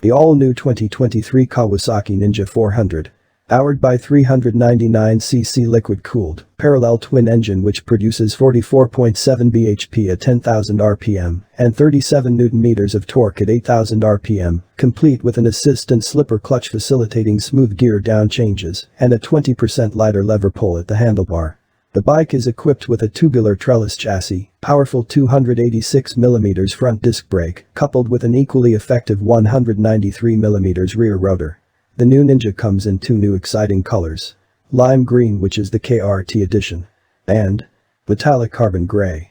The all-new 2023 Kawasaki Ninja 400. Powered by 399cc liquid-cooled, parallel twin engine which produces 44.7 bhp at 10,000 rpm and 37 Nm of torque at 8,000 rpm, complete with an assist and slipper clutch facilitating smooth gear down changes and a 20% lighter lever pull at the handlebar. The bike is equipped with a tubular trellis chassis, powerful 286mm front disc brake, coupled with an equally effective 193mm rear rotor. The new Ninja comes in two new exciting colors. Lime green, which is the KRT edition, and metallic carbon gray.